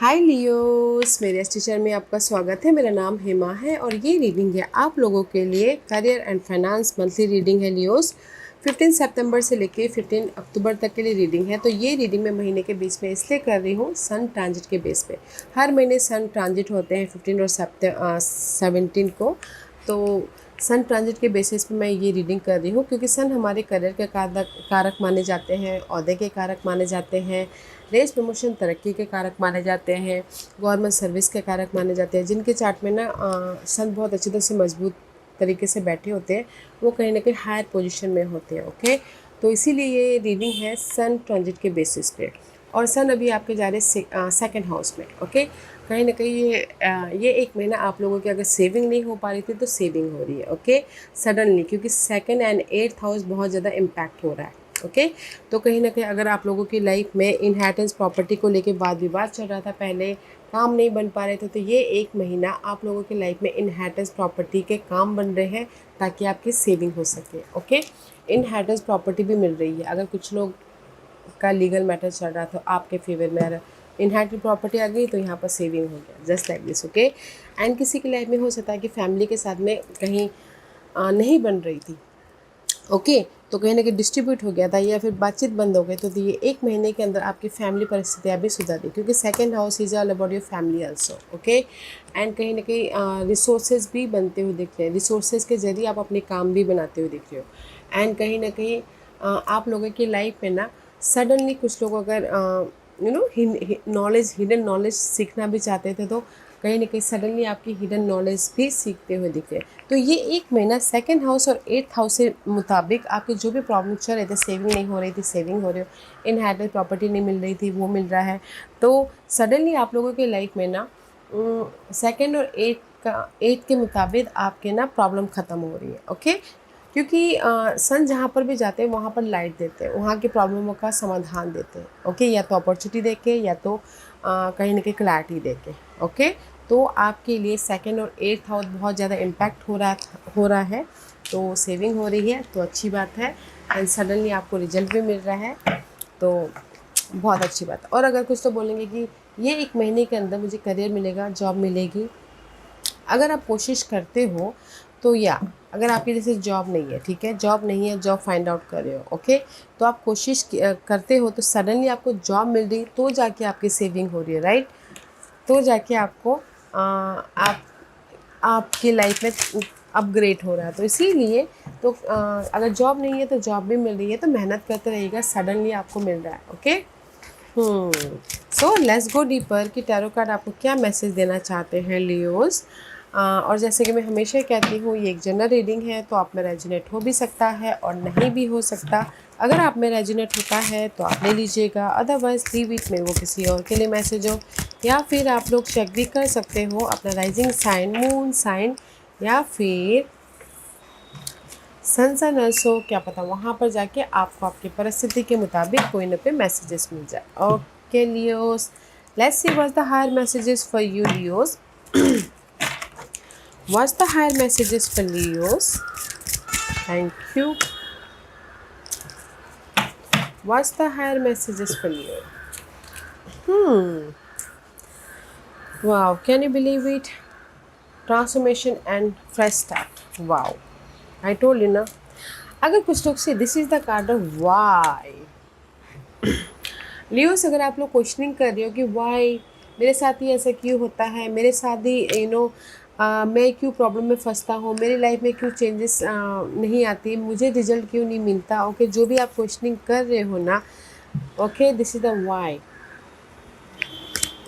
हाय Leos, मेरे इस teacher में आपका स्वागत है। मेरा नाम हेमा है और ये रीडिंग है आप लोगों के लिए career and finance monthly reading है लियोस। 15 सितंबर से लेके 15 अक्टूबर तक के लिए रीडिंग है। तो ये रीडिंग मैं महीने के बीच में इसलिए कर रही हूँ सन ट्रांजिट के बेस पे। हर महीने सन ट्रांजिट होते हैं 15 और 17 को। तो सन ट्रांजिट के बेसिस पे मैं ये रीडिंग कर रही हूँ क्योंकि सन हमारे करियर के कारक माने जाते हैं, ओहदे के कारक माने जाते हैं, रेस प्रमोशन तरक्की के कारक माने जाते हैं, गवर्नमेंट सर्विस के कारक माने जाते हैं। जिनके चार्ट में ना सन बहुत अच्छी तरह से मजबूत तरीके से बैठे होते हैं, वो कहीं ना कहीं हायर पोजीशन में होते हैं। ओके, तो इसीलिए ये रीडिंग है सन ट्रांजिट के बेसिस पे। और सन अभी आपके जा रहे सेकेंड हाउस में। ओके, कहीं ना कहीं ये एक महीना आप लोगों की अगर सेविंग नहीं हो पा रही थी तो सेविंग हो रही है। ओके, सडनली, क्योंकि सेकंड एंड एट्थ हाउस बहुत ज़्यादा इम्पैक्ट हो रहा है। ओके, तो कहीं ना कहीं अगर आप लोगों की लाइफ में इनहेरिटेंस प्रॉपर्टी को लेके वाद विवाद चल रहा था, पहले काम नहीं बन पा रहे थे, तो ये एक महीना आप लोगों की लाइफ में इनहेरिटेंस प्रॉपर्टी के काम बन रहे हैं ताकि आपकी सेविंग हो सके। ओके, इनहेरिटेंस प्रॉपर्टी भी मिल रही है। अगर कुछ लोग का लीगल मैटर चल रहा था आपके फेवर में, अगर इनहेरिटेड प्रॉपर्टी आ गई तो यहाँ पर सेविंग हो गया, just like this. Okay, and किसी की लाइफ में हो सकता है कि फैमिली के साथ में कहीं नहीं बन रही थी। ओके, तो कहीं ना कहीं डिस्ट्रीब्यूट हो गया था या फिर बातचीत बंद हो गई, तो ये एक महीने के अंदर आपकी फैमिली परिस्थितियाँ भी सुधर गई, क्योंकि second house is all about your family also. Okay, and कहीं ना कहीं रिसोर्सेज भी बनते हुए दिख रहे हैं, रिसोर्सेज के जरिए आप अपने काम भी बनाते हुए दिख रहे हो। एंड कहीं ना कहीं आप लोगों की लाइफ में ना सडनली कुछ लोग अगर नॉलेज, हिडन नॉलेज सीखना भी चाहते थे, तो कहीं ना कहीं सडनली आपकी हिडन नॉलेज भी सीखते हुए दिखे। तो ये एक महीना सेकंड हाउस और एट्थ हाउस से मुताबिक आपके जो भी प्रॉब्लम चल रहे थे, सेविंग नहीं हो रही थी, सेविंग हो रही हो, इनहेरिटेड प्रॉपर्टी नहीं मिल रही थी, वो मिल रहा है। तो सडनली आप लोगों की लाइफ में ना सेकंड और एट के मुताबिक आपके ना प्रॉब्लम ख़त्म हो रही है। ओके, क्योंकि सन जहाँ पर भी जाते हैं वहाँ पर लाइट देते हैं, वहाँ की प्रॉब्लमों का समाधान देते हैं। ओके, या तो अपॉर्चुनिटी दे के, या तो कहीं ना कहीं क्लैरिटी दे के। ओके, तो आपके लिए सेकंड और एट्थ हाउस बहुत ज़्यादा इम्पैक्ट हो रहा है, तो सेविंग हो रही है, तो अच्छी बात है। एंड सडनली आपको रिजल्ट भी मिल रहा है, तो बहुत अच्छी बात है। और अगर कुछ तो बोलेंगे कि ये एक महीने के अंदर मुझे करियर मिलेगा, जॉब मिलेगी, अगर आप कोशिश करते हो तो, या अगर आपकी जैसे जॉब नहीं है, ठीक है, जॉब नहीं है, जॉब फाइंड आउट कर रहे हो, ओके, तो आप कोशिश करते हो, तो सडनली आपको जॉब मिल रही, तो जाके आपकी सेविंग हो रही है, राइट, तो जाके आपको आपकी लाइफ में अपग्रेड हो रहा है। तो इसीलिए तो अगर जॉब नहीं है तो जॉब भी मिल रही है, तो मेहनत करते रहिएगा, सडनली आपको मिल रहा है। Okay, so let's go deeper कि टैरो कार्ड आपको क्या मैसेज देना चाहते हैं लियोस। और जैसे कि मैं हमेशा कहती हूँ, ये एक जनरल रीडिंग है, तो आप में रेजोनेट हो भी सकता है और नहीं भी हो सकता। अगर आप में रेजोनेट होता है तो आप ले लीजिएगा, अदरवाइज लीव इट में, वो किसी और के लिए मैसेज हो। या फिर आप लोग चेक भी कर सकते हो अपना राइजिंग साइन, मून साइन, या फिर सन सा नर्स हो, क्या पता वहाँ पर जाके आपको आपकी परिस्थिति के मुताबिक कोई ना कोई मैसेजेस मिल जाए। Okay Leos, let's see what's the higher messages for you Leos. What's the higher messages for Leos? Thank you. What's the higher messages for Leo? Wow, can you believe it? Transformation and fresh start. Wow. I told you ना, अगर कुछ लोग say this is the card of why. Leos, अगर आप लोग questioning कर रहे हो कि वाई मेरे साथ ही ऐसा क्यों होता है, मेरे साथ ही मैं क्यों प्रॉब्लम में फंसता हूँ, मेरी लाइफ में क्यों चेंजेस नहीं आती, मुझे रिजल्ट क्यों नहीं मिलता। ओके, जो भी आप क्वेश्चनिंग कर रहे हो ना, okay, this is the why.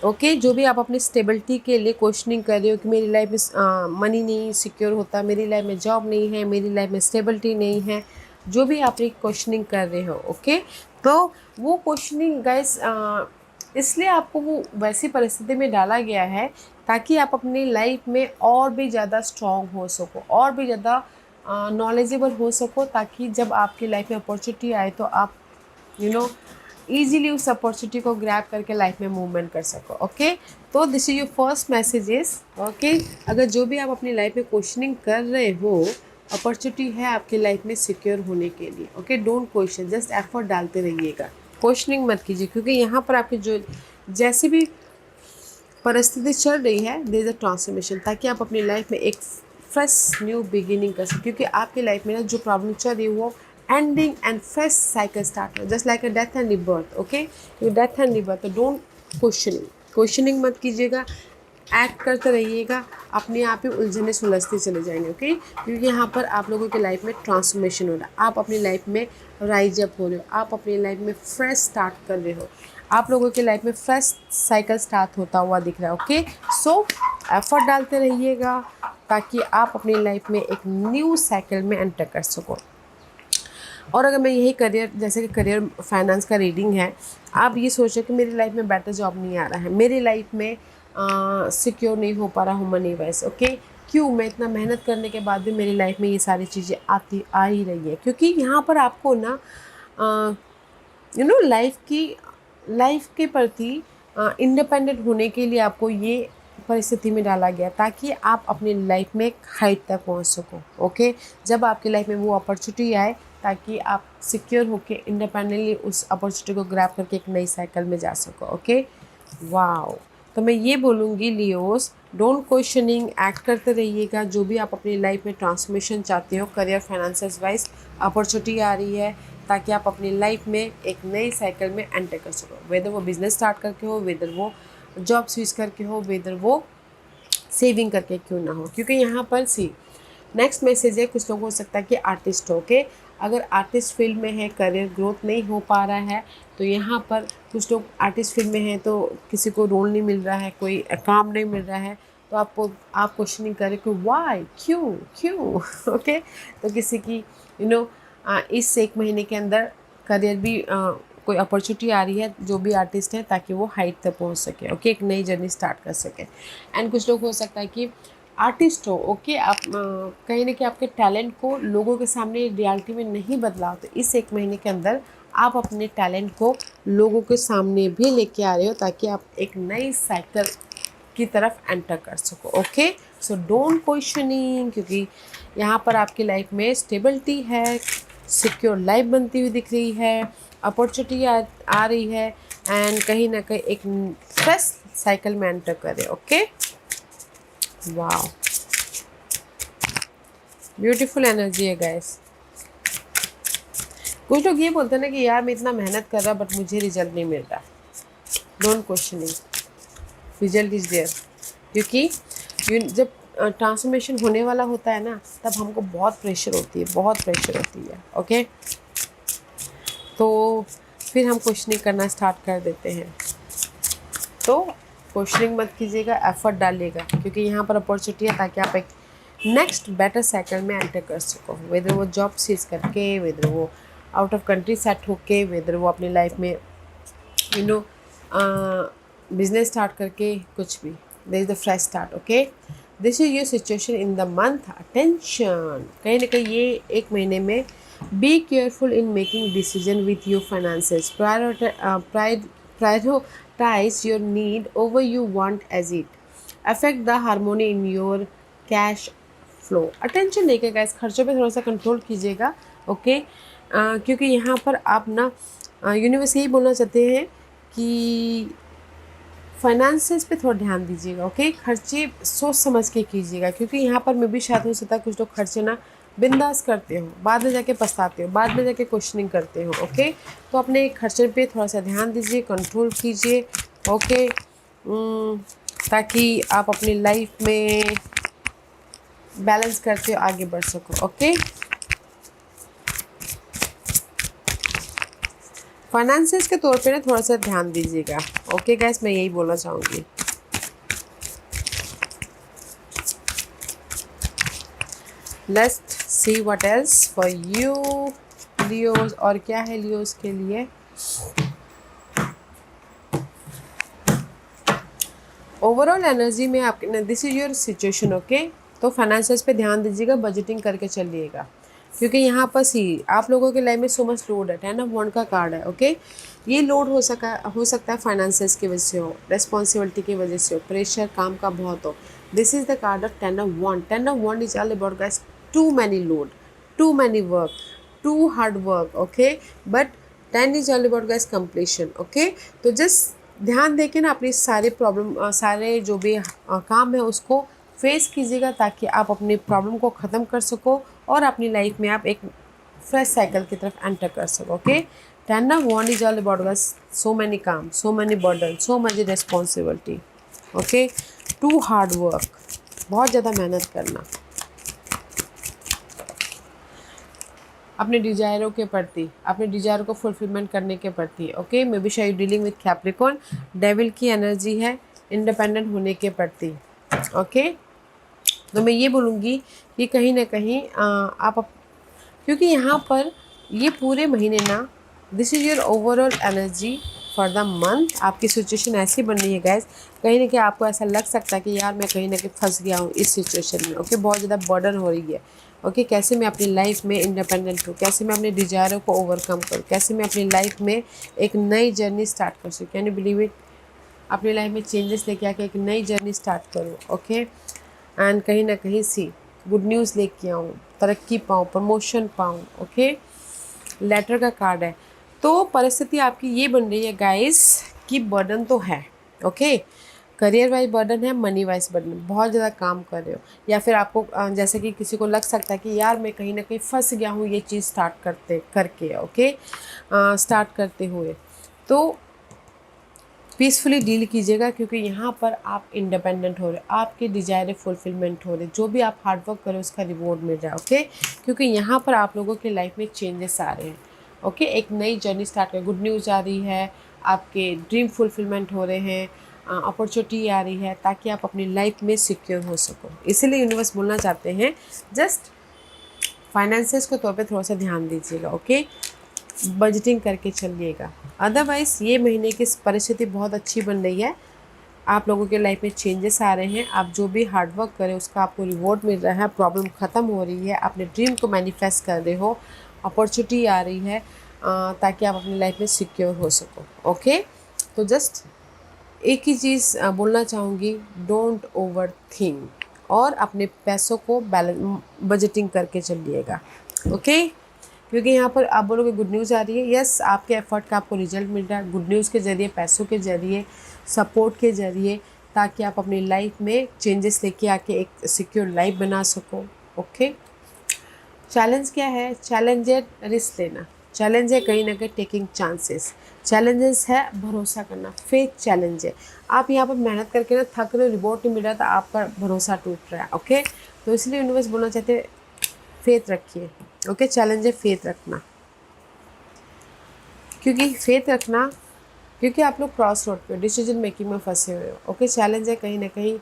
Okay, जो भी आप अपनी स्टेबिलिटी के लिए क्वेश्चनिंग कर रहे हो कि मेरी लाइफ में मनी नहीं सिक्योर होता, मेरी लाइफ में जॉब नहीं है, मेरी लाइफ में स्टेबिलिटी नहीं है, जो भी आप क्वेश्चनिंग कर रहे हो, ओके, तो वो क्वेश्चनिंग गाइस इसलिए आपको वो वैसी परिस्थिति में डाला गया है ताकि आप अपनी लाइफ में और भी ज़्यादा स्ट्रॉन्ग हो सको, और भी ज़्यादा नॉलेजेबल हो सको, ताकि जब आपकी लाइफ में अपॉर्चुनिटी आए तो आप ईजिली उस अपॉर्चुनिटी को ग्रैब करके लाइफ में मूवमेंट कर सको। ओके, तो this is your first messages. Okay, अगर जो भी आप अपनी लाइफ में क्वेश्चनिंग कर रहे हो, अपॉर्चुनिटी है आपकी लाइफ में सिक्योर होने के लिए। Okay, don't question, just effort डालते रहिएगा, क्वेश्चनिंग मत कीजिए, क्योंकि यहाँ पर आपके जो जैसे भी परिस्थिति चल रही है, देयर इज अ ट्रांसफॉर्मेशन, ताकि आप अपनी लाइफ में एक फ्रेश न्यू बिगिनिंग कर सकें, क्योंकि आपकी लाइफ में ना जो प्रॉब्लम चल रही है वो ending and fresh cycle start हो, just like a death and rebirth. Okay, death and rebirth, तो डोंट क्वेश्चनिंग मत कीजिएगा, एक्ट करते रहिएगा, अपने आप ही उलझने सुलझते चले जाएंगे। ओके, क्योंकि यहाँ पर आप लोगों की लाइफ में ट्रांसफॉर्मेशन हो रहा है, आप अपनी लाइफ में राइज अप हो रहे हो, आप अपनी लाइफ में फ्रेश स्टार्ट कर रहे हो, आप लोगों की लाइफ में फ्रेश साइकिल स्टार्ट होता हुआ दिख रहा है। ओके, सो एफर्ट डालते रहिएगा ताकि आप अपनी लाइफ में एक न्यू साइकिल में एंटर कर सको। और अगर मैं यही करियर, जैसे कि करियर फाइनेंस का रीडिंग है, आप ये सोचो कि मेरी लाइफ में बेटर जॉब नहीं आ रहा है, मेरी लाइफ में सिक्योर नहीं हो पा रहा हूँ मनी वाइज। ओके, क्यों? मैं इतना मेहनत करने के बाद भी मेरी लाइफ में ये सारी चीज़ें आ ही रही है, क्योंकि यहाँ पर आपको ना लाइफ के प्रति इंडिपेंडेंट होने के लिए आपको ये परिस्थिति में डाला गया ताकि आप अपनी लाइफ में एक हाइट तक पहुँच सको। ओके, जब आपकी लाइफ में वो अपॉर्चुनिटी आए ताकि आप सिक्योर होके इंडिपेंडेंटली उस अपॉर्चुनिटी को ग्रैब करके एक नई साइकिल में जा सको। Okay, wow. तो मैं ये बोलूँगी लियोस, डोंट क्वेश्चनिंग, एक्ट करते रहिएगा। जो भी आप अपनी लाइफ में ट्रांसफॉर्मेशन चाहते हो, करियर फाइनेंस वाइज अपॉर्चुनिटी आ रही है ताकि आप अपनी लाइफ में एक नई साइकिल में एंटर कर सको, वेदर वो बिजनेस स्टार्ट करके हो, वेदर वो जॉब स्विच करके हो, वेदर वो सेविंग करके क्यों ना हो। क्योंकि यहाँ पर नेक्स्ट मैसेज है, कुछ लोग हो सकता है कि आर्टिस्ट हो के, अगर आर्टिस्ट फील्ड में है, करियर ग्रोथ नहीं हो पा रहा है, तो यहाँ पर कुछ लोग आर्टिस्ट फील्ड में हैं तो किसी को रोल नहीं मिल रहा है, कोई काम नहीं मिल रहा है, तो आप क्वेश्चनिंग करें कि वाई, क्यों ओके, तो किसी की इस एक महीने के अंदर करियर भी कोई अपॉर्चुनिटी आ रही है जो भी आर्टिस्ट है, ताकि वो हाइट तक पहुंच सके। ओके, एक नई जर्नी स्टार्ट कर सके। एंड कुछ लोग हो सकता है कि आर्टिस्ट हो, ओके, आप कहीं ना कहीं आपके टैलेंट को लोगों के सामने रियलिटी में नहीं बदला, तो इस एक महीने के अंदर आप अपने टैलेंट को लोगों के सामने भी लेके आ रहे हो ताकि आप एक नई साइकिल की तरफ एंटर कर सको। ओके, सो डोंट क्वेश्चनिंग, क्योंकि यहाँ पर आपकी लाइफ में स्टेबिलिटी है, सिक्योर लाइफ बनती हुई दिख रही है, अपॉर्चुनिटी आ रही है, एंड कहीं ना कहीं एक फ्रेश साइकिल में एंटर करें। ओके, वाओ, ब्यूटीफुल एनर्जी है गाइस। कुछ लोग ये बोलते हैं ना कि यार मैं इतना मेहनत कर रहा बट मुझे रिजल्ट नहीं मिल रहा, don't questioning, result is there. क्योंकि जब ट्रांसफॉर्मेशन होने वाला होता है ना, तब हमको बहुत प्रेशर होती है। ओके, तो फिर हम क्वेश्चनिंग करना स्टार्ट कर देते हैं। तो क्वेश्चनिंग मत कीजिएगा, एफर्ट डालिएगा, क्योंकि यहाँ पर अपॉर्चुनिटी है ताकि आप एक नेक्स्ट बेटर साइकिल में एंटर कर सको, वेदर वो जॉब सीज करके, वेदर वो आउट ऑफ कंट्री सेट होके, वेदर वो अपनी लाइफ में बिजनेस स्टार्ट करके, कुछ भी, there is the fresh start. Okay, this is your situation in the month, attention, कहीं ना कहीं ये एक महीने में be careful in making decision with your finances, prioritize your need over you want as it affect the harmony in your cash flow। Attention लेके guys खर्चों पे थोड़ा सा कंट्रोल कीजिएगा। ओके, क्योंकि यहाँ पर आप ना यूनिवर्स यही बोलना चाहते हैं कि फाइनेंसेस पे थोड़ा ध्यान दीजिएगा। ओके, खर्चे सोच समझ के कीजिएगा, क्योंकि यहाँ पर मैं भी शायद हो सकता है कुछ लोग खर्चे ना बिंदास करते हो, बाद में जाके पछताते हो, बाद में जाके क्वेश्चनिंग करते हो। ओके, तो अपने खर्चे पे थोड़ा सा ध्यान दीजिए, कंट्रोल कीजिए। ओके, ताकि आप अपनी लाइफ में बैलेंस करते हो आगे बढ़ सको। ओके, फाइनेंसेस के तौर पे ना थोड़ा सा ध्यान दीजिएगा। ओके गाइस, मैं यही बोलना चाहूँगी। Let's see what else for you Leos, और क्या है लियोस के लिए। ओवरऑल एनर्जी में आपके, this is your situation. Okay, तो फाइनेंसेस पे ध्यान दीजिएगा, बजटिंग करके चलिएगा, क्योंकि यहाँ पर आप लोगों के लाइफ में सो मच लोड है। 10 ऑफ वंड का कार्ड है। ओके, ये लोड हो सकता है फाइनेंसेस की वजह से हो, रेस्पॉन्सिबिलिटी की वजह से हो, प्रेशर काम का बहुत हो। This is the card of 10 of wand. 10 of wand is all about guys too many load, too many work, too hard work. Okay, but 10 is all about guys completion. Okay, तो just ध्यान देके ना अपनी सारे problem सारे जो भी काम है उसको फेस कीजिएगा, ताकि आप अपनी प्रॉब्लम को ख़त्म कर सको और अपनी लाइफ में आप एक फ्रेश साइकिल की तरफ एंटर कर सको। ओके, 10 ना 1 is all about so many काम, so many burden, so much responsibility. Okay, too hard work, बहुत ज़्यादा मेहनत करना अपने डिजायरों के प्रति, अपने डिजायर को फुलफिलमेंट करने के प्रति। ओके, मे बी शायद डीलिंग विथ कैप्रिकॉन, डेविल की एनर्जी है इंडिपेंडेंट होने के प्रति। ओके, तो मैं ये बोलूँगी कि कहीं ना कहीं क्योंकि यहाँ पर ये पूरे महीने ना, this is your overall energy for the month. आपकी सिचुएशन ऐसी बन रही है गाइस, कहीं ना कहीं आपको ऐसा लग सकता है कि यार मैं कहीं ना कहीं फंस गया हूँ इस सिचुएशन में। ओके, बहुत ज़्यादा बर्डन हो रही है। ओके, कैसे मैं अपनी लाइफ में इंडिपेंडेंट हूँ, कैसे मैं अपने डिजायरों को ओवरकम करूँ, कैसे मैं अपनी लाइफ में एक नई जर्नी स्टार्ट कर सकूँ। कैन यू बिलीव इट, अपनी लाइफ में चेंजेस लेके आके एक नई जर्नी स्टार्ट करूँ। ओके, एंड कहीं ना कहीं सी गुड न्यूज़ लेके आऊँ, तरक्की पाऊँ, प्रमोशन पाऊँ। ओके, लेटर का कार्ड है। तो परिस्थिति आपकी ये बन रही है गाइस कि बर्डन तो है। ओके, करियर वाइज बर्डन है, मनी वाइज बर्डन, बहुत ज़्यादा काम कर रहे हो, या फिर आपको जैसे कि किसी को लग सकता है कि यार मैं कहीं ना कहीं फंस गया हूँ ये चीज़ स्टार्ट करते करके। ओके, स्टार्ट करते हुए तो पीसफुली डील कीजिएगा, क्योंकि यहाँ पर आप इंडिपेंडेंट हो रहे हो, आपके डिजायर फुलफिलमेंट हो रहे, जो भी आप हार्डवर्क करो उसका रिवॉर्ड मिल रहा है। ओके, क्योंकि यहाँ पर आप लोगों के लाइफ में चेंजेस आ रहे हैं। ओके, एक नई जर्नी स्टार्ट कर, गुड न्यूज़ आ रही है, आपके ड्रीम फुलफिलमेंट हो रहे हैं, अपॉर्चुनिटी आ रही है, ताकि आप अपनी लाइफ में सिक्योर हो सको। इसीलिए यूनिवर्स बोलना चाहते हैं जस्ट फाइनेंसेस को तौर पे थोड़ा सा ध्यान दीजिएगा। ओके, बजटिंग करके चलिएगा, अदरवाइज़ ये महीने की परिस्थिति बहुत अच्छी बन रही है। आप लोगों के लाइफ में चेंजेस आ रहे हैं, आप जो भी हार्डवर्क करें उसका आपको रिवॉर्ड मिल रहा है, प्रॉब्लम ख़त्म हो रही है, अपने ड्रीम को मैनिफेस्ट कर रहे हो, अपॉर्चुनिटी आ रही है, ताकि आप अपनी लाइफ में सिक्योर हो सको। ओके, तो जस्ट एक ही चीज़ बोलना चाहूँगी, डोंट ओवर थिंक, और अपने पैसों को बैलेंस बजटिंग करके चलिएगा। ओके, क्योंकि यहाँ पर आप बोलोगे गुड न्यूज़ आ रही है, यस, आपके एफर्ट का आपको रिजल्ट मिल रहा है, गुड न्यूज़ के ज़रिए, पैसों के ज़रिए, सपोर्ट के ज़रिए, ताकि आप अपनी लाइफ में चेंजेस लेके आके एक सिक्योर लाइफ बना सको। ओके, चैलेंज क्या है? चैलेंज है रिस्क लेना, चैलेंज है कहीं ना कहीं टेकिंग चांसेस, चैलेंजेस है भरोसा करना, फेथ चैलेंज है। आप यहाँ पर मेहनत करके ना थक रहे हो, रिवॉर्ड नहीं मिल रहा, तो आपका भरोसा टूट रहा है। ओके, तो इसलिए यूनिवर्स बोलना चाहते हैं फेथ रखिए। ओके, चैलेंज है फेथ रखना, क्योंकि फेथ रखना, क्योंकि आप लोग क्रॉस रोड पे डिसीजन मेकिंग में फंसे हुए हो। ओके, चैलेंज है कहीं ना कहीं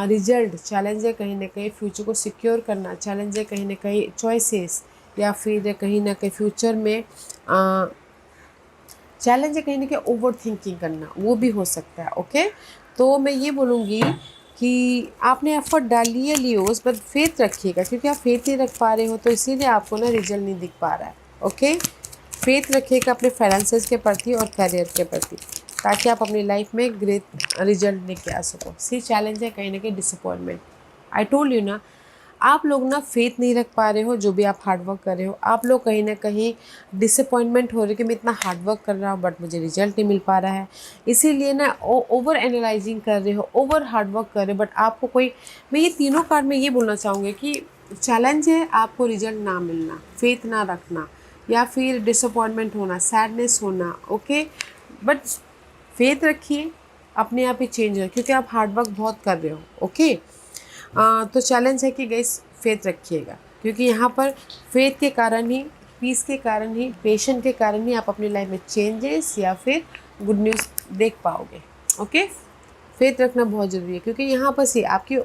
रिजल्ट, चैलेंज है कहीं ना कहीं फ्यूचर को सिक्योर करना, चैलेंज है कहीं ना कहीं चॉइसेस, या फिर कहीं ना कहीं फ्यूचर में चैलेंज है कहीं ना कहीं ओवर थिंकिंग करना, वो भी हो सकता है। ओके, तो मैं ये बोलूँगी कि आपने एफर्ट डाल लिए लियोस, बट फेथ रखिएगा, क्योंकि आप फेथ नहीं रख पा रहे हो तो इसीलिए आपको ना रिजल्ट नहीं दिख पा रहा है। ओके, फेथ रखिएगा अपने फाइनेंसेस के प्रति और करियर के प्रति, ताकि आप अपनी लाइफ में ग्रेट रिजल्ट लेके आ सको। सी चैलेंज है कहीं ना कहीं डिसअपॉइंटमेंट, आई टोल्ड यू ना, आप लोग ना फेथ नहीं रख पा रहे हो, जो भी आप हार्डवर्क कर रहे हो, आप लोग कहीं ना कहीं डिसअपॉइंटमेंट हो रहे कि मैं इतना हार्डवर्क कर रहा हूँ बट मुझे रिजल्ट नहीं मिल पा रहा है, इसीलिए ना ओवर एनालाइजिंग कर रहे हो, ओवर हार्डवर्क कर रहे हो, बट आपको कोई, मैं ये तीनों कार्ड में ये बोलना चाहूँगी कि चैलेंज है आपको रिजल्ट ना मिलना, फेथ ना रखना, या फिर डिसअपॉइंटमेंट होना, सैडनेस होना। ओके, बट फेथ रखिए, अपने आप ही चेंज हो, क्योंकि आप हार्डवर्क बहुत कर रहे हो। ओके, तो चैलेंज है कि गाइस फेथ रखिएगा, क्योंकि यहाँ पर फेथ के कारण ही, पीस के कारण ही, पेशेंट के कारण ही आप अपनी लाइफ में चेंजेस या फिर गुड न्यूज़ देख पाओगे। ओके, फेथ रखना बहुत ज़रूरी है, क्योंकि यहाँ पर से आपकी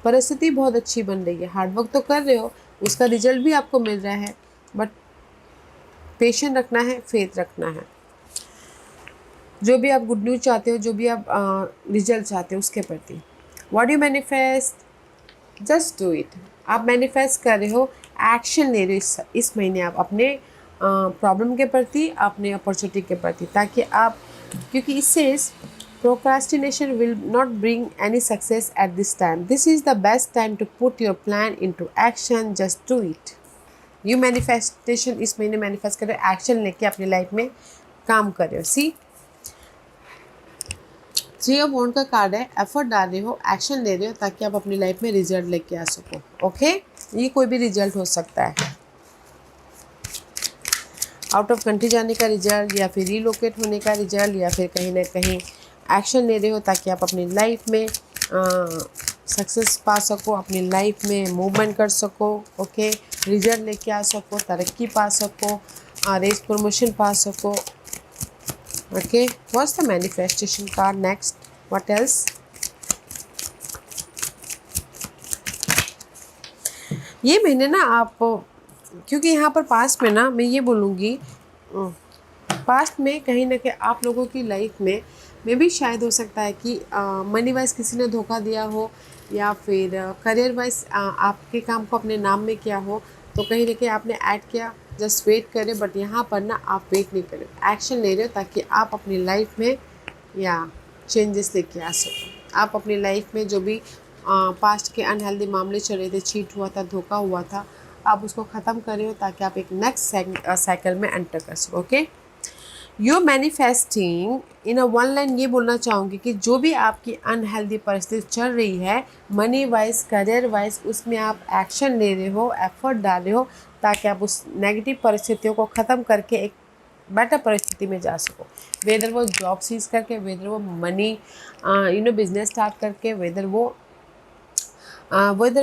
परिस्थिति बहुत अच्छी बन रही है, हार्डवर्क तो कर रहे हो, उसका रिजल्ट भी आपको मिल रहा है, बट पेशेंट रखना है, फेथ रखना है। जो भी आप गुड न्यूज़ चाहते हो, जो भी आप रिजल्ट चाहते हो उसके प्रति, what you manifest, just do it. आप मैनिफेस्ट कर रहे हो, एक्शन ले रहे हो इस महीने आप अपने प्रॉब्लम के प्रति, अपने अपॉर्चुनिटी के प्रति, ताकि आप, क्योंकि इससे procrastination will not bring any success at this time, this is the best time to put your plan into action, just do it. You manifestation इस महीने मैनिफेस्ट कर रहे हो, एक्शन लेके अपनी लाइफ में काम कर रहे हो। सी थ्री ऑफ वॉन्ड का कार्ड है, एफर्ट डाल रहे हो, एक्शन ले रहे हो ताकि आप अपनी लाइफ में रिजल्ट लेके आ सको। ओके, ये कोई भी रिजल्ट हो सकता है, आउट ऑफ कंट्री जाने का रिजल्ट, या फिर रीलोकेट होने का रिजल्ट, या फिर कहीं ना कहीं एक्शन ले रहे हो ताकि आप अपनी लाइफ में सक्सेस पा सको, अपनी लाइफ में मूवमेंट कर सको। ओके, रिजल्ट लेके आ सको, तरक्की पा सको, रेस प्रमोशन पा सको। Okay, what's the manifestation card next, what else? ये महीने ना आप, क्योंकि यहाँ पर पास्ट में ना मैं ये बोलूँगी, पास्ट में कहीं ना कहीं आप लोगों की लाइफ में भी शायद हो सकता है कि मनी वाइज किसी ने धोखा दिया हो, या फिर करियर वाइज आपके काम को अपने नाम में किया हो, तो कहीं ना कहीं आपने ऐड किया, जस्ट वेट करें। बट यहाँ पर ना आप वेट नहीं करें, एक्शन ले रहे हो ताकि आप अपनी लाइफ में या चेंजेस लेके आ सको। आप अपनी लाइफ में जो भी पास्ट के अनहेल्दी मामले चल रहे थे, चीट हुआ था, धोखा हुआ था, आप उसको ख़त्म कर रहे हो ताकि आप एक नेक्स्ट साइकिल में एंटर कर सको। Okay, you manifesting in a one line ये बोलना चाहूँगी कि जो भी आपकी अनहेल्दी परिस्थिति चल रही है, मनी वाइज, करियर वाइज, उसमें आप एक्शन ले रहे हो, एफर्ट डाल रहे हो ताकि आप उस नेगेटिव परिस्थितियों को ख़त्म करके एक बेटर परिस्थिति में जा सको। वेदर वो जॉब सीज करके, वेदर वो मनी बिजनेस स्टार्ट करके, वेदर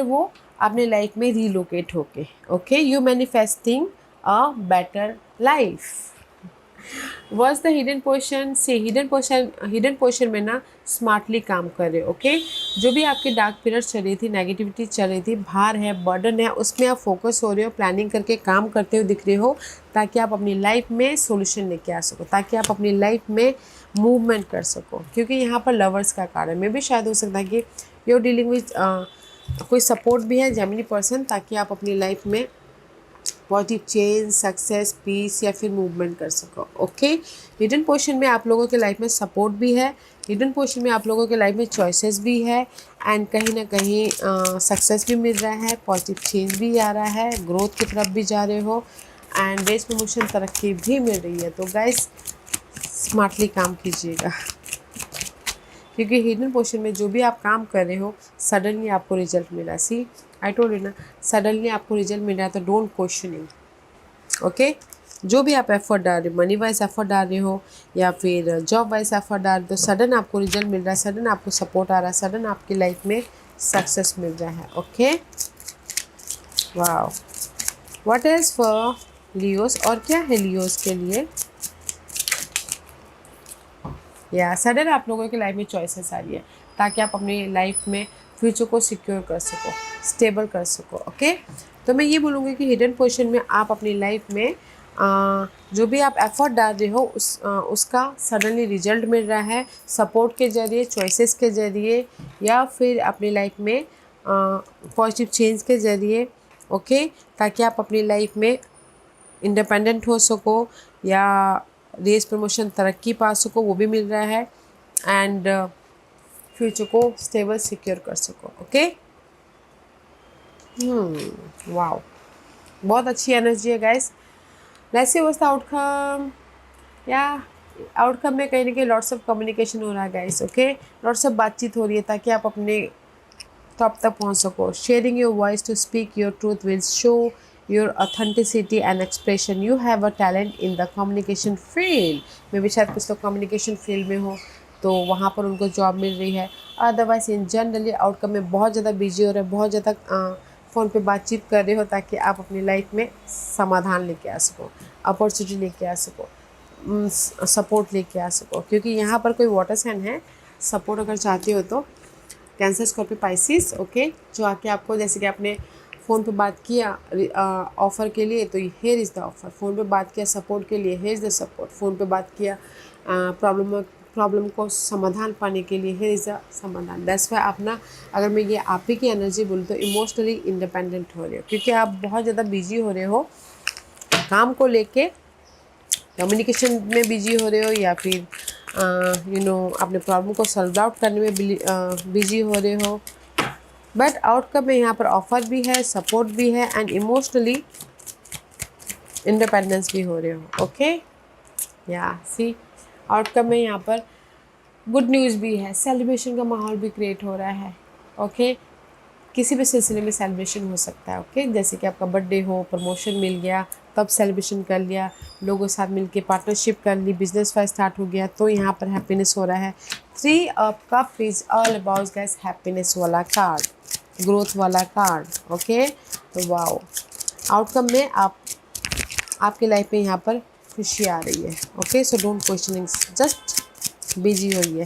वो अपने लाइफ में रीलोकेट होके। Okay, you manifesting a better life. Was the hidden portion से, हिडन पोर्शन में ना स्मार्टली काम कर रहे हो। ओके, जो भी आपके डार्क पीरियड चल रही थी, नेगेटिविटी चल रही थी, भार है, बर्डन है, उसमें आप फोकस हो रहे हो, प्लानिंग करके काम करते हुए दिख रहे हो ताकि आप अपनी लाइफ में सोल्यूशन लेके आ सको, ताकि आप अपनी लाइफ में मूवमेंट कर सको। क्योंकि यहाँ पर लवर्स का कार्ड है, मे भी शायद हो सकता है कि यू डीलिंग विद कोई सपोर्ट भी है, जेमिनी पर्सन, ताकि आप अपनी लाइफ में पॉजिटिव चेंज, सक्सेस, पीस या फिर मूवमेंट कर सको। ओके, हिडन पोर्शन में आप लोगों के लाइफ में सपोर्ट भी है, हिडन पोर्शन में आप लोगों के लाइफ में चॉइसेस भी है, एंड कहीं ना कहीं सक्सेस भी मिल रहा है, पॉजिटिव चेंज भी आ रहा है, ग्रोथ की तरफ भी जा रहे हो, एंड रेस प्रमोशन, तरक्की भी मिल रही है। तो गाइस, स्मार्टली काम कीजिएगा, क्योंकि हिडन पोर्शन में जो भी आप काम कर रहे हो, सडनली आपको रिजल्ट मिला। सी, आई टोल्ड यू ना, सडनली आपको रिजल्ट मिल रहा है, तो डोंट क्वेश्चनिंग। ओके, जो भी आप एफर्ट डाल रहे हो, मनी वाइज एफर्ट डाल रहे हो या फिर जॉब वाइज एफर्ट डाल रहे हो, तो सडन आपको रिजल्ट मिल रहा है, सडन आपको सपोर्ट आ रहा है, सडन आपकी लाइफ में सक्सेस मिल रहा है। Okay, wow, what is for Leos, और क्या है लियोस के लिए? या सडन आप लोगों की लाइफ में चॉइसेस आ रही है ताकि आप अपनी लाइफ में फ्यूचर को सिक्योर कर सको, स्टेबल कर सको। ओके, तो मैं ये बोलूँगी कि हिडन पोजीशन में आप अपनी लाइफ में जो भी आप एफर्ट डाल रहे हो उसका सडनली रिजल्ट मिल रहा है, सपोर्ट के ज़रिए, चॉइसेस के ज़रिए, या फिर अपनी लाइफ में पॉजिटिव चेंज के ज़रिए। ओके, ताकि आप अपनी लाइफ में इंडिपेंडेंट हो सको या रेस प्रमोशन, तरक्की पा सको, वो भी मिल रहा है, एंड फ्यूचर को स्टेबल सिक्योर कर सको। ओके, वाओ, बहुत अच्छी एनर्जी है guys. Let's see what's the outcome. या आउटकम में कहीं ना कहीं लॉट्स ऑफ कम्युनिकेशन हो रहा है गाइस। ओके, लॉट्स ऑफ बातचीत हो रही है ताकि आप अपने टॉप तक पहुंच सको। Sharing your voice to speak your truth will show your authenticity and expression. You have a talent in the communication field. मे भी शायद कुछ लोग कम्युनिकेशन फील्ड में हो तो वहाँ पर उनको जॉब मिल रही है। अदरवाइज इन जनरली आउटकम में बहुत ज़्यादा बिजी हो रहे हैं, बहुत ज़्यादा फ़ोन पे बातचीत कर रहे हो ताकि आप अपनी लाइफ में समाधान लेके आ सको, अपॉर्चुनिटी लेके आ सको, सपोर्ट लेके आ सको। क्योंकि यहाँ पर कोई वाटर साइन है, सपोर्ट अगर चाहते हो तो कैंसर, स्कॉर्पियो, पाइसिस। ओके, जो आके आपको, जैसे कि आपने फ़ोन पे बात किया ऑफ़र के लिए, तो here is the offer. Phone पे बात किया सपोर्ट के लिए, here is the support. Phone पे बात किया प्रॉब्लम को समाधान पाने के लिए, हेयर इज़ द समाधान। दैट्स वाई आप ना, अगर मैं ये आप ही की एनर्जी बोलूँ तो इमोशनली इंडिपेंडेंट हो रहे हो, क्योंकि आप बहुत ज़्यादा बिजी हो रहे हो काम को लेके, कम्युनिकेशन में बिजी हो रहे हो, या फिर अपने प्रॉब्लम को सॉल्व आउट करने में बिजी हो रहे हो। बट आउटकम में यहाँ पर ऑफर भी है, सपोर्ट भी है, एंड इमोशनली इंडिपेंडेंस भी हो रहे हो। ओके, या सी, आउटकम में यहाँ पर गुड न्यूज़ भी है, सेलिब्रेशन का माहौल भी क्रिएट हो रहा है। ओके, किसी भी सिलसिले में सेलिब्रेशन हो सकता है। ओके, जैसे कि आपका बर्थडे हो, प्रमोशन मिल गया तब सेलिब्रेशन कर लिया, लोगों के साथ मिलके पार्टनरशिप कर ली, बिजनेस वाइज स्टार्ट हो गया तो यहाँ पर हैप्पीनेस हो रहा है। 3 of cup is all about guys happiness वाला कार्ड, ग्रोथ वाला कार्ड। ओके, तो वाओ, आउटकम में आपकी लाइफ में यहाँ पर खुशी आ रही है। Okay, so don't questioning, just busy होइए।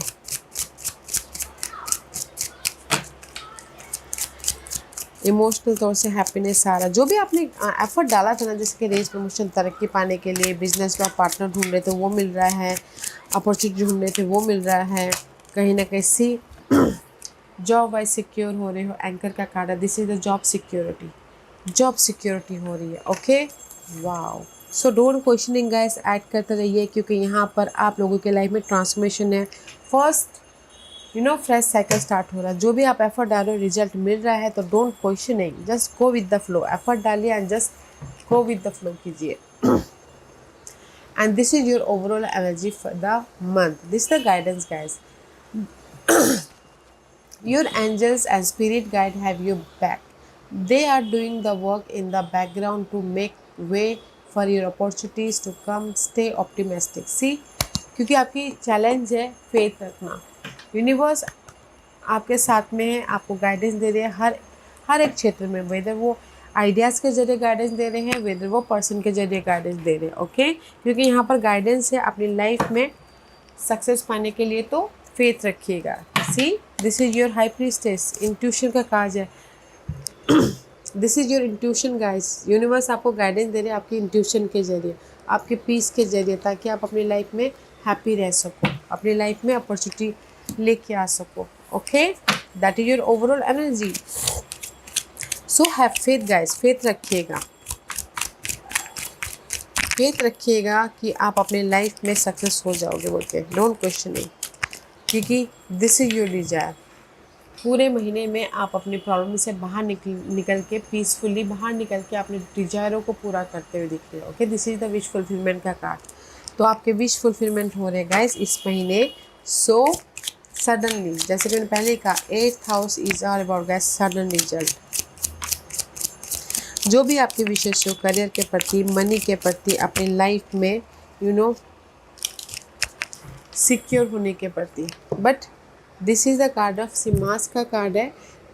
इमोशनल तौर से हैप्पीनेस आ रहा, जो भी आपने एफर्ट डाला था ना, जैसे कि रेस प्रमोशन, तरक्की पाने के लिए, बिजनेस में आप पार्टनर ढूंढ रहे थे वो मिल रहा है, अपॉर्चुनिटी ढूंढ रहे थे वो मिल रहा है, कहीं ना कहीं सी जॉब वाइज सिक्योर हो रहे हो। एंकर का कार्ड है, this is the job security, job security हो रही है। Okay, wow, so don't questioning guys, add करते रहिए क्योंकि यहाँ पर आप लोगों के लाइफ में ट्रांसफॉर्मेशन है। फर्स्ट फ्रेश साइकिल स्टार्ट हो रहा है। जो भी आप एफर्ट डालो रिजल्ट मिल रहा है, तो don't questioning, just go with the flow. Effort डालिए and just go with the flow कीजिए। And this is your overall energy for the month. This the guidance guys, your angels and spirit guide have your back. They are doing the work in the background to make way for your opportunities to come. Stay optimistic. See, क्योंकि आपकी challenge है faith रखना। Universe आपके साथ में है, आपको guidance दे रहे हैं हर एक क्षेत्र में, वेदर वो आइडियाज़ के जरिए गाइडेंस दे रहे हैं, वेदर वो पर्सन के जरिए गाइडेंस दे रहे हैं। ओके, क्योंकि यहाँ पर गाइडेंस है अपनी लाइफ में सक्सेस पाने के लिए, तो फेथ रखिएगा। See, this is your high priestess, intuition का काज है। This is your intuition guys, universe आपको गाइडेंस दे रहे हैं आपकी इंट्यूशन के जरिए, आपके पीस के जरिए, ताकि आप अपनी लाइफ में हैप्पी रह सको, अपनी लाइफ में अपॉर्चुनिटी लेके आ सको। Okay, that is your overall energy. So have faith guys, faith रखिएगा, फेथ रखिएगा कि आप अपने लाइफ में सक्सेस हो जाओगे बोल के, डोंट क्वेश्चनिंग, क्योंकि दिस इज योर डिजायर। पूरे महीने में आप अपनी प्रॉब्लम से बाहर निकल के पीसफुली बाहर निकल के अपने डिजायरों को पूरा करते हुए दिख रहे हो। Okay, this is the wish fulfilment का कार्ड। तो आपके विश फुलफिलमेंट हो रहे हैं गाइस इस महीने। सो सडनली, जैसे कि मैंने पहले कहा, 8th house is all about guys sudden result. जो भी आपके विशेष हो, करियर के प्रति, मनी के प्रति, अपनी लाइफ में सिक्योर होने के प्रति, but this is the card of सिम्हास का कार्ड है।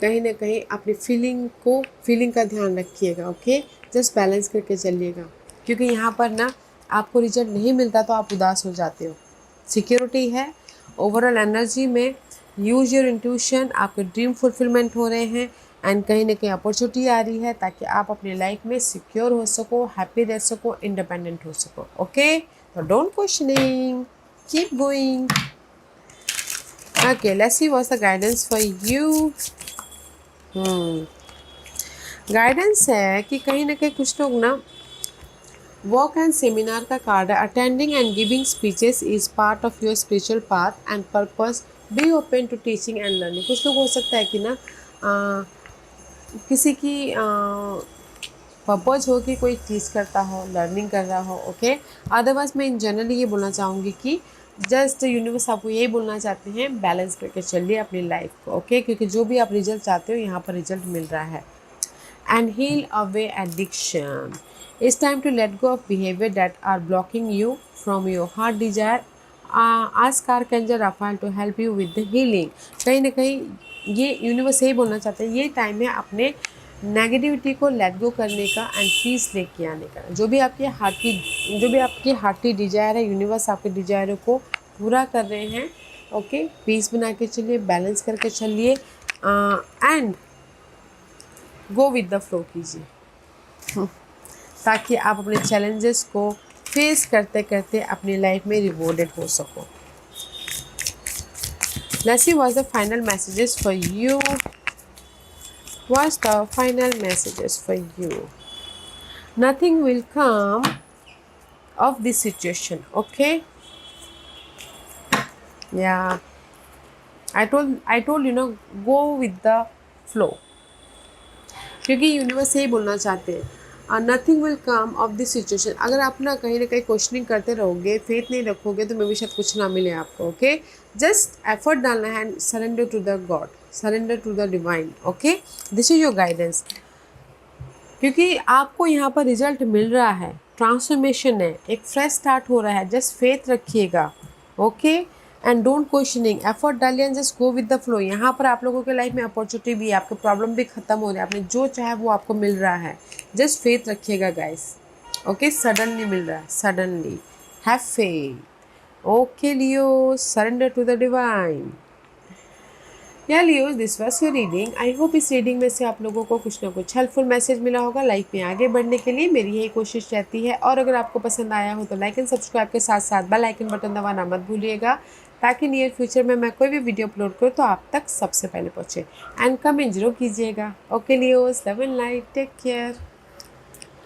कहीं ना कहीं अपनी फीलिंग का ध्यान रखिएगा। ओके, जस्ट बैलेंस करके चलिएगा, क्योंकि यहाँ पर ना आपको रिजल्ट नहीं मिलता तो आप उदास हो जाते हो। सिक्योरिटी है ओवरऑल एनर्जी में, यूज योर इंट्यूशन, आपके ड्रीम फुलफिलमेंट हो रहे हैं एंड कहीं ना कहीं अपॉर्चुनिटी आ रही है ताकि आप अपनी लाइफ में सिक्योर हो सको, हैप्पी रह सको, इंडिपेंडेंट हो सको। ओके, तो don't questioning, keep going. Okay, let's see what's the guidance for you. Guidance है कि कहीं ना कहीं कुछ लोग ना वर्क एंड सेमिनार का कार्ड है। Attending and giving speeches is part of your spiritual path and purpose, be open to teaching and learning. कुछ लोग हो सकता है कि ना किसी की पर्पज हो कि कोई चीज़ करता हो, लर्निंग कर रहा हो। ओके, अदरवाइज मैं इन जनरली ये बोलना चाहूँगी कि जस्ट यूनिवर्स आपको यही बोलना चाहते हैं, बैलेंस करके चलिए अपनी लाइफ को। ओके, क्योंकि जो भी आप रिजल्ट चाहते हो यहाँ पर रिजल्ट मिल रहा है। And heal away addiction, it's time to let go of behaviour that are blocking you from your heart desire. Ask archangel Raphael to help you with the healing. कहीं ना कहीं ये यूनिवर्स यही बोलना चाहते हैं, ये टाइम है अपने नेगेटिविटी को लेट गो करने का एंड पीस लेके आने का। जो भी आपकी हार्टी डिजायर है, यूनिवर्स आपके डिजायरों को पूरा कर रहे हैं। ओके, पीस बना के चलिए, बैलेंस करके चलिए and go with the flow कीजिए, ताकि आप अपने चैलेंजेस को फेस करते करते अपनी लाइफ में रिवॉर्डेड हो सको। Let's see what's the final messages for you. What's the final messages for you? Nothing will come of this situation. Okay, yeah, I told go with the flow, क्योंकि universe यही बोलना चाहते हैं nothing will come of this situation. अगर आप ना कहीं questioning करते रहोगे, फेथ नहीं रखोगे, तो मे भी शायद कुछ ना मिले आपको। ओके, जस्ट एफर्ट डालना है and surrender to the God, surrender to the divine. Okay, this is your guidance, क्योंकि आपको यहाँ पर रिजल्ट मिल रहा है, ट्रांसफॉर्मेशन है, एक फ्रेश स्टार्ट हो रहा है। जस्ट फेथ रखिएगा। Okay, and don't questioning, effort डालिए and just go with the flow. यहाँ पर आप लोगों के लाइफ में अपॉर्चुनिटी भी है, आपके प्रॉब्लम भी खत्म हो रहे हैं, आपने जो चाहे वो आपको मिल रहा है। जस्ट फेथ रखिएगा गाइस। ओके, सडनली मिल रहा है, suddenly. Have faith. Okay Leo, surrender to the divine. या Leos, this was your reading. I hope इस रीडिंग में से आप लोगों को कुछ ना कुछ हेल्पफुल मैसेज मिला होगा। लाइफ में आगे बढ़ने के लिए मेरी यही कोशिश रहती है। और अगर आपको पसंद आया हो तो लाइक एंड सब्सक्राइब के साथ साथ बेल आइकन बटन दबाना मत भूलिएगा, ताकि नियर फ्यूचर में मैं कोई भी वीडियो अपलोड करूँ तो आप तक सबसे पहले पहुँचे। एंड कमेंट जरूर कीजिएगा। Okay Leos, love and light, take care.